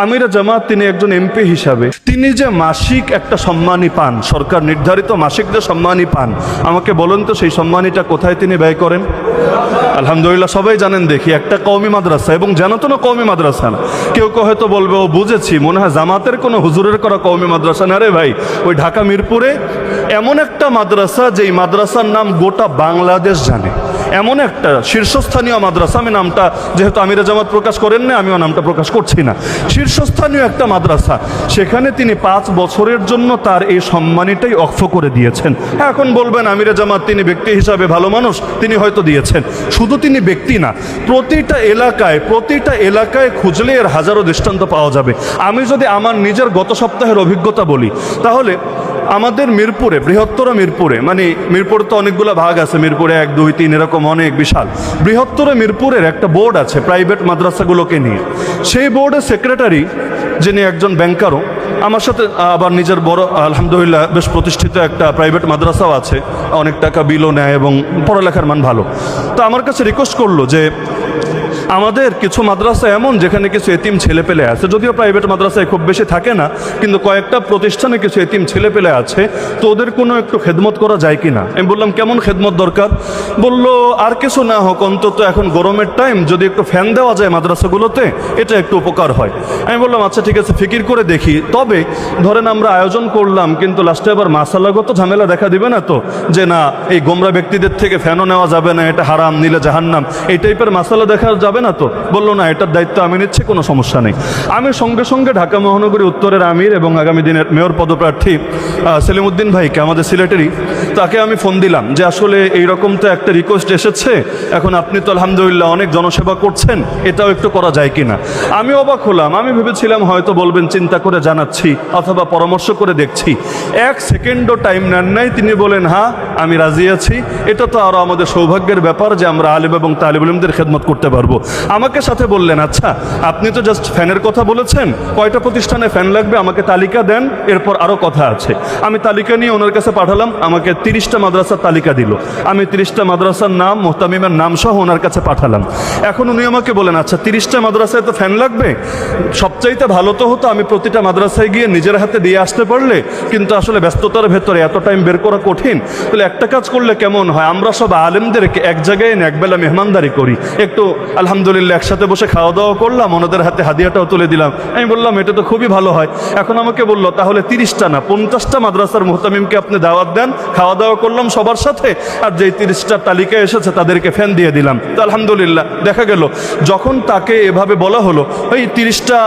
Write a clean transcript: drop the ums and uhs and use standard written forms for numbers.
আমিরে জামাত তিনি একজন এমপি হিসাবে তিনি যে মাসিক একটা সম্মানী পান, সরকার নির্ধারিত মাসিক যে সম্মানী পান, আমাকে বলুন তো সেই সম্মানীটা কোথায় তিনি ব্যয় করেন? আলহামদুলিল্লাহ সবাই জানেন দেখি একটা কওমি মাদ্রাসা, এবং জানাতন কওমি মাদ্রাসা না। কেউ হয়তো বলবে ও বুঝেছি, মনে হয় জামাতের কোনো হুজুরের করা কওমি মাদ্রাসা না রে ভাই। ওই ঢাকা মিরপুরে এমন একটা মাদ্রাসা, যেই মাদ্রাসার নাম গোটা বাংলাদেশ জানে, এমন একটা শীর্ষস্থানীয় মাদ্রাসা। আমি নামটা যেহেতু আমিরে জামাত প্রকাশ করেন না, আমিও নামটা প্রকাশ করছি না। শীর্ষস্থানীয় একটা মাদ্রাসা, সেখানে তিনি 5 বছরের জন্য তার এই সম্মানীটাই অক্ষ করে দিয়েছেন। এখন বলবেন আমিরে জামাত তিনি ব্যক্তি হিসাবে ভালো মানুষ, তিনি হয়তো দিয়েছেন। শুধু তিনি ব্যক্তি না, প্রতিটা এলাকায় খুঁজলে এর হাজারো দৃষ্টান্ত পাওয়া যাবে। আমি যদি আমার নিজের গত সপ্তাহের অভিজ্ঞতা বলি, তাহলে আমাদের মিরপুরে, বৃহত্তর মিরপুরে, মানে মিরপুর তো অনেকগুলো ভাগ আছে, মিরপুরে 1, 2, 3 এরকম অনেক বিশাল। বৃহত্তর মিরপুরের একটা বোর্ড আছে প্রাইভেট মাদ্রাসাগুলোকে নিয়ে। সেই বোর্ডের সেক্রেটারি, যিনি একজন ব্যাংকারও, আমার সাথে আবার নিজের বড় আলহামদুলিল্লাহ বেশ প্রতিষ্ঠিত একটা প্রাইভেট মাদ্রাসাও আছে, অনেক টাকা বিলও নেয় এবং পড়ালেখার মান ভালো। তো আমার কাছে রিকোয়েস্ট করলো যে আমাদের কিছু মাদ্রাসা এমন যেখানে কিছু এতিম ছেলেপেলে আছে, যদিও প্রাইভেট মাদ্রাসায় খুব বেশি থাকে না, কিন্তু কয়েকটা প্রতিষ্ঠানে কিছু এতিম ছেলেপেলে আছে, তো ওদের কোনো একটু খেদমত করা যায় কি না। আমি বললাম কেমন খেদমত দরকার? বলল আর কিছু না হোক, অন্তত এখন গরমের টাইম যদি একটু ফ্যান দেওয়া যায় মাদ্রাসাগুলোতে, এটা একটু উপকার হয়। আমি বললাম আচ্ছা ঠিক আছে, ফিকির করে দেখি। তবে ধরেন আমরা আয়োজন করলাম, কিন্তু লাস্টে আবার মাসালাগত ঝামেলা দেখা দিবে না তো, যে না এই গোমরা ব্যক্তিদের থেকে ফ্যানও নেওয়া যাবে না, এটা হারাম, নিলে জাহান্নাম, এই টাইপের মাসালা দেখা যাবে না তো? বললো না, এটার দায়িত্ব আমি নিচ্ছি, কোনো সমস্যা নেই। আমি সঙ্গে সঙ্গে ঢাকা মহানগরী উত্তরের আমির এবং আগামী দিনের মেয়র পদপ্রার্থী সেলিমউদ্দিন ভাইকে, আমাদের সিলেটেরই, তাকে আমি ফোন দিলাম যে আসলে এইরকম তো একটা রিকোয়েস্ট এসেছে, এখন আপনি তো আলহামদুলিল্লাহ অনেক জনসেবা করছেন, এটাও একটু করা যায় কিনা। আমি অবাক হলাম, আমি ভেবেছিলাম হয়তো বলবেন চিন্তা করে জানাচ্ছি অথবা পরামর্শ করে দেখছি। 1 সেকেন্ডও টাইম নেন নাই, তিনি বলেন হ্যাঁ আমি রাজি আছি। এটা তো আরও আমাদের সৌভাগ্যের ব্যাপার যে আমরা আলেম এবং তালিব ইলমদের খেদমত করতে পারবো। আমাকে সাথে বললেন আচ্ছা আপনি তো জাস্ট ফ্যানের কথা বলেছেন, কয়টা প্রতিষ্ঠানে ফ্যান লাগবে আমাকে তালিকা দেন, এরপর আরও কথা আছে। আমি তালিকা নিয়ে ওনার কাছে পাঠালাম, আমাকে 30টা মাদ্রাসার তালিকা দিল। আমি 30টা মাদ্রাসার নাম, মুহতামিমের নাম সহ ওনার কাছে পাঠালাম। এখন উনি আমাকে বলেন আচ্ছা 30টা মাদ্রাসায় তো ফ্যান লাগবে, সবচাইতে ভালো তো হতো আমি প্রতিটা মাদ্রাসায় গিয়ে নিজের হাতে দিয়ে আসতে পারলে, কিন্তু আসলে ব্যস্ততার ভেতরে এত টাইম বের করা কঠিন। তাহলে একটা কাজ করলে কেমন হয়, আমরা সব আলেমদেরকে এক জায়গায় একবেলা মেহমানদারি করি, একটু আলহামদুলিল্লাহ একসাথে বসে খাওয়া দাওয়া করলাম, ওনাদের হাতে হাদিয়াটাও তুলে দিলাম। আমি বললাম এটা তো খুবই ভালো হয়। এখন আমাকে বললো তাহলে 30টা না 50টা মাদ্রাসার মুহতামিমকে আপনি দাওয়াত দেন, খাওয়া দাওয়া করলাম সবার সাথে, আর যেই 30টা তালিকা এসেছে তাদেরকে ফ্যান দিয়ে দিলাম। তো আলহামদুলিল্লাহ দেখা গেল যখন তাকে এভাবে বলা হলো, ওই 30টা